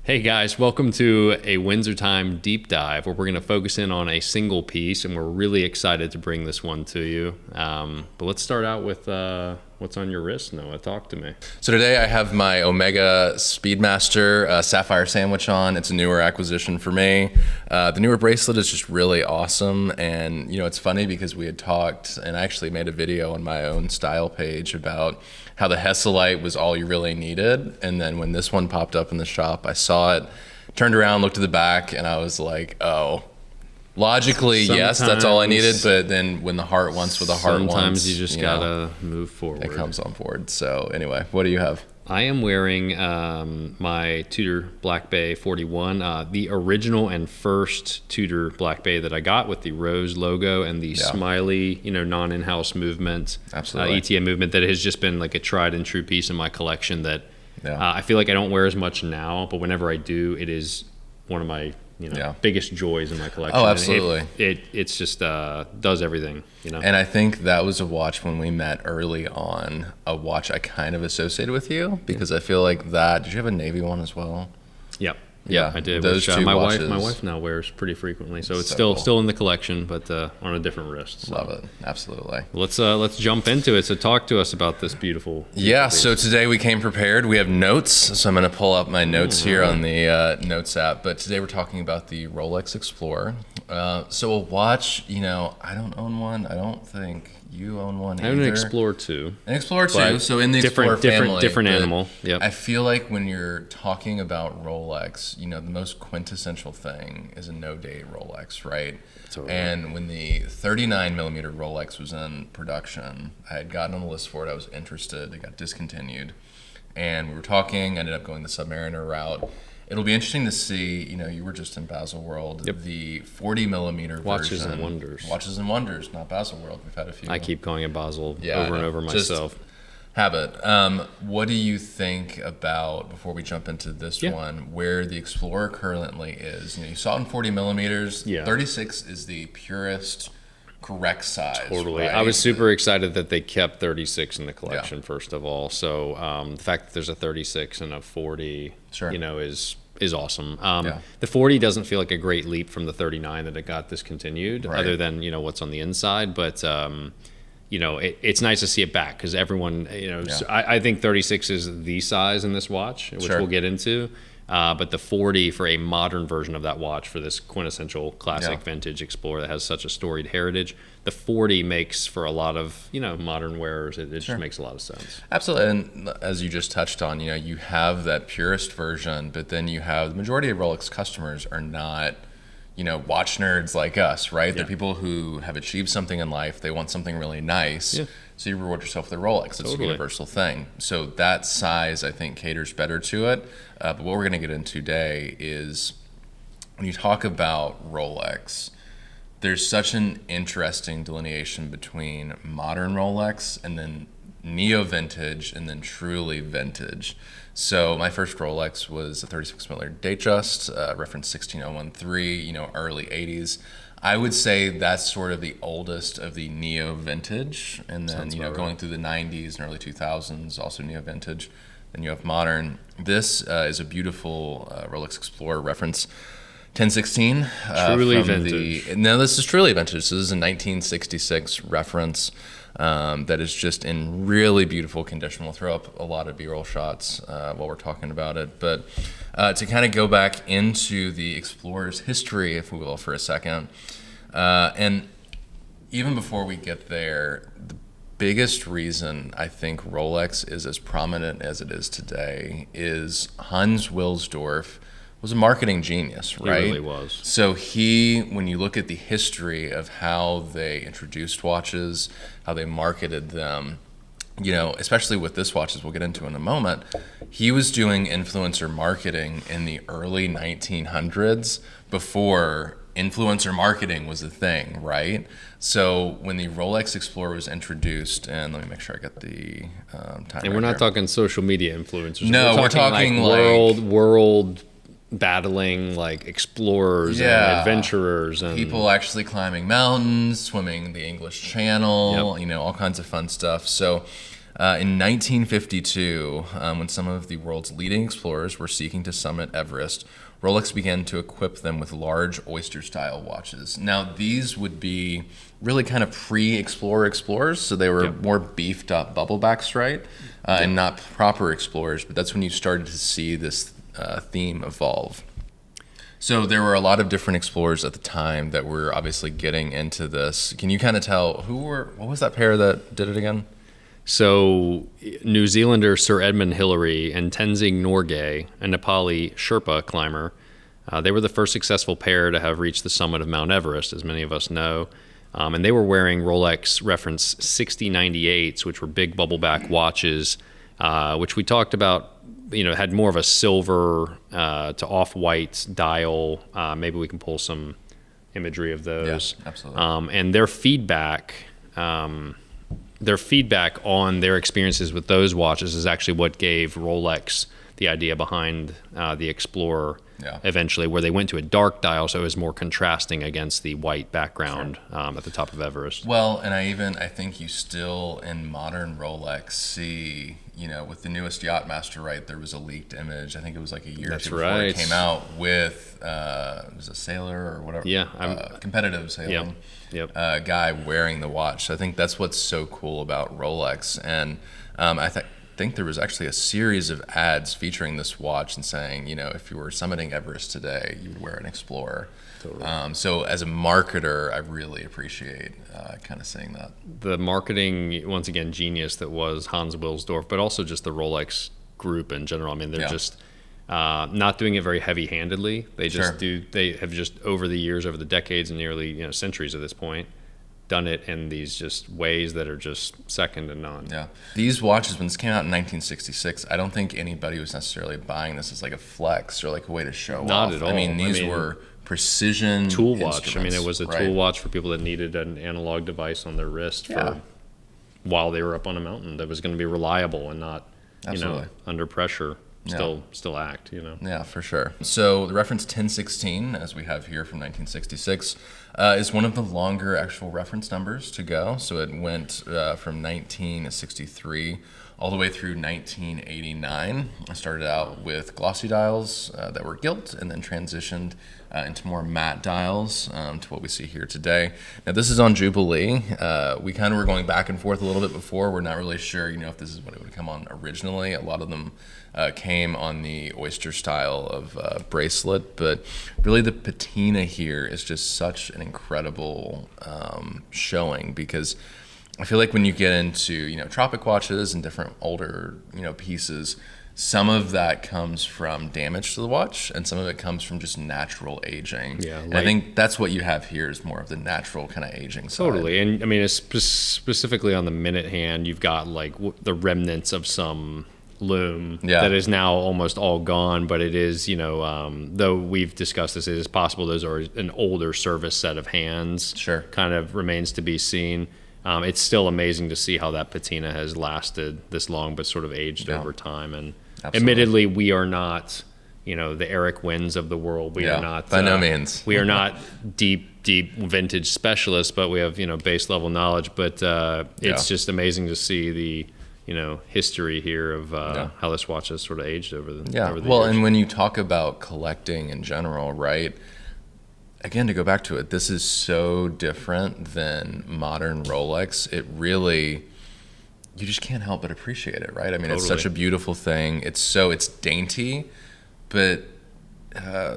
Hey guys, welcome to a Windsor Time deep dive where we're going to focus in on a single piece, and we're really excited to bring this one to you. But let's start out with what's on your wrist, Noah. Talk to me. So today I have my Omega Speedmaster Sapphire Sandwich on. It's a newer acquisition for me. The newer bracelet is just really awesome, and it's funny because we had talked, and I actually made a video on my own style page about how the Hesselite was all you really needed, and then when this one popped up in the shop, I saw it, turned around, looked at the back, and I was like, oh. Logically, yes, that's all I needed, but then when the heart wants what the heart wants, sometimes you just gotta move forward. It comes on board. So anyway, what do you have? I am wearing my Tudor Black Bay 41, the original and first Tudor Black Bay that I got with the rose logo and the smiley, non-in-house movement, ETN movement that has just been like a tried and true piece in my collection that I feel like I don't wear as much now, but whenever I do, it is one of my biggest joys in my collection. Oh, absolutely. It's just does everything, And I think that was a watch when we met early on, a watch I kind of associated with you because I feel like that. Did you have a navy one as well? Yep. Yeah, I did. Those two my watches. My wife now wears pretty frequently, so it's still in the collection, but on a different wrist. So. Love it, absolutely. Let's jump into it. So talk to us about this beautiful. So today we came prepared. We have notes, so I'm going to pull up my notes here on the Notes app. But today we're talking about the Rolex Explorer. So a watch, I don't own one. I don't think you own one either. I own an Explorer 2. An Explorer 2, so in the Explorer family. Different animal, yep. I feel like when you're talking about Rolex, the most quintessential thing is a no-date Rolex, right? Totally. And when the 39mm Rolex was in production, I had gotten on the list for it, I was interested, it got discontinued. And we were talking, ended up going the Submariner route. It'll be interesting to see, you were just in Baselworld, the 40mm version. Watches and Wonders. Watches and Wonders, not Baselworld. We've had a few. I keep calling it Basel over and over myself. Just habit. What do you think about, before we jump into this one, where the Explorer currently is? You saw it in 40mm. Yeah. 36 is the purest, correct size. Totally. Right? I was super excited that they kept 36 in the collection, first of all. So the fact that there's a 36 and a 40, is awesome. The 40 doesn't feel like a great leap from the 39 that it got discontinued, other than, what's on the inside. But, it's nice to see it back because everyone, I think 36 is the size in this watch, which we'll get into. But the 40 for a modern version of that watch for this quintessential classic vintage Explorer that has such a storied heritage, the 40 makes for a lot of, modern wearers. It just makes a lot of sense. Absolutely. And as you just touched on, you have that purest version, but then you have the majority of Rolex customers are not, watch nerds like us, right? They're people who have achieved something in life. They want something really nice. So you reward yourself with a Rolex. It's a universal thing. So that size, I think, caters better to it. But what we're going to get into today is when you talk about Rolex, there's such an interesting delineation between modern Rolex and then neo-vintage and then truly vintage. So my first Rolex was a 36mm Datejust, reference 16013, early 80s. I would say that's sort of the oldest of the neo-vintage, and then going through the 90s and early 2000s, also neo-vintage. Then you have modern. This is a beautiful Rolex Explorer reference 1016. Truly vintage. No, this is truly vintage. So this is a 1966 reference that is just in really beautiful condition. We'll throw up a lot of B-roll shots while we're talking about it. But to kind of go back into the Explorer's history, if we will, for a second. And even before we get there, the biggest reason I think Rolex is as prominent as it is today is Hans Wilsdorf was a marketing genius, right? He really was. So when you look at the history of how they introduced watches, how they marketed them, especially with this watch, as we'll get into in a moment, he was doing influencer marketing in the early 1900s before influencer marketing was a thing, right? So when the Rolex Explorer was introduced, and let me make sure I got the time. And we're not talking social media influencers. No, we're talking like world battling like explorers and adventurers and people actually climbing mountains, swimming the English Channel, all kinds of fun stuff. So In 1952, when some of the world's leading explorers were seeking to summit Everest, Rolex began to equip them with large oyster-style watches. Now, these would be really kind of pre-Explorer explorers, so they were more beefed-up bubblebacks, right? And not proper explorers, but that's when you started to see this theme evolve. So there were a lot of different explorers at the time that were obviously getting into this. Can you kind of tell what was that pair that did it again? So New Zealander Sir Edmund Hillary and Tenzing Norgay, a Nepali Sherpa climber, they were the first successful pair to have reached the summit of Mount Everest, as many of us know. And they were wearing Rolex reference 6098s, which were big bubbleback watches, which we talked about, had more of a silver to off-white dial. Maybe we can pull some imagery of those. Yeah, absolutely. And their feedback on their experiences with those watches is actually what gave Rolex the idea behind the Explorer eventually, where they went to a dark dial, so it was more contrasting against the white background at the top of Everest. Well, and I think you still in modern Rolex see, with the newest Yachtmaster, right, there was a leaked image. I think it was like a year or two before it came out with, it was a sailor or whatever, competitive sailing guy wearing the watch. So I think that's what's so cool about Rolex. And I think there was actually a series of ads featuring this watch and saying, if you were summiting Everest today, you would wear an Explorer. Totally. So as a marketer, I really appreciate kind of seeing that. The marketing, once again, genius that was Hans Wilsdorf, but also just the Rolex group in general. I mean, they're just not doing it very heavy-handedly. They just they have just over the years, over the decades and nearly centuries at this point, done it in these just ways that are just second to none. Yeah. These watches, when this came out in 1966, I don't think anybody was necessarily buying this as like a flex or like a way to show off. Not at all. I mean, these were precision tool watch. I mean, it was a right? tool watch for people that needed an analog device on their wrist for while they were up on a mountain that was going to be reliable and not, under pressure. Still act, Yeah, for sure. So the reference 1016, as we have here from 1966, is one of the longer actual reference numbers to go. So it went from 1963 all the way through 1989. I started out with glossy dials that were gilt and then transitioned into more matte dials to what we see here today. Now this is on Jubilee. We kind of were going back and forth a little bit before. We're not really sure, if this is what it would come on originally. A lot of them came on the oyster style of bracelet, but really the patina here is just such an incredible showing, because I feel like when you get into tropic watches and different older pieces, some of that comes from damage to the watch and some of it comes from just natural aging. Yeah, I think that's what you have here is more of the natural kind of aging side. Totally. And I mean, specifically on the minute hand, you've got like the remnants of some loom that is now almost all gone, but it is, though we've discussed this, it is possible those are an older service set of hands. Sure. Kind of remains to be seen. It's still amazing to see how that patina has lasted this long, but sort of aged over time. And admittedly, we are not, the Eric Wins of the world. We are not by no means. We are not deep vintage specialists, but we have base level knowledge. But it's just amazing to see the history here of how this watch has sort of aged over the years. And when you talk about collecting in general, right? Again, to go back to it, this is so different than modern Rolex. It really, you just can't help but appreciate it, right? I mean, It's such a beautiful thing. It's dainty, but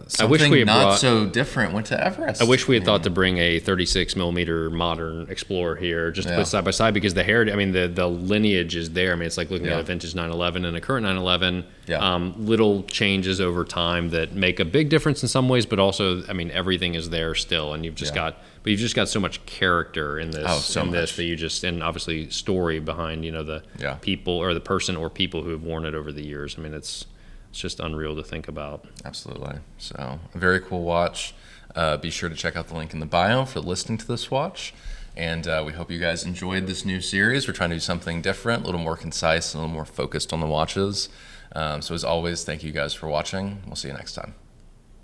something so different went to Everest. I wish we had thought to bring a 36 millimeter modern Explorer here just to put side by side, because the heritage, I mean, the lineage is there. I mean, it's like looking at a vintage 911 and a current 911. Little changes over time that make a big difference in some ways, but also, I mean, everything is there still, and you've just got so much character in this. This that you just, and obviously story behind the people or the person or people who have worn it over the years. I mean, it's just unreal to think about. Absolutely. So a very cool watch. Be sure to check out the link in the bio for listening to this watch. And we hope you guys enjoyed this new series. We're trying to do something different, a little more concise, and a little more focused on the watches. So as always, thank you guys for watching. We'll see you next time.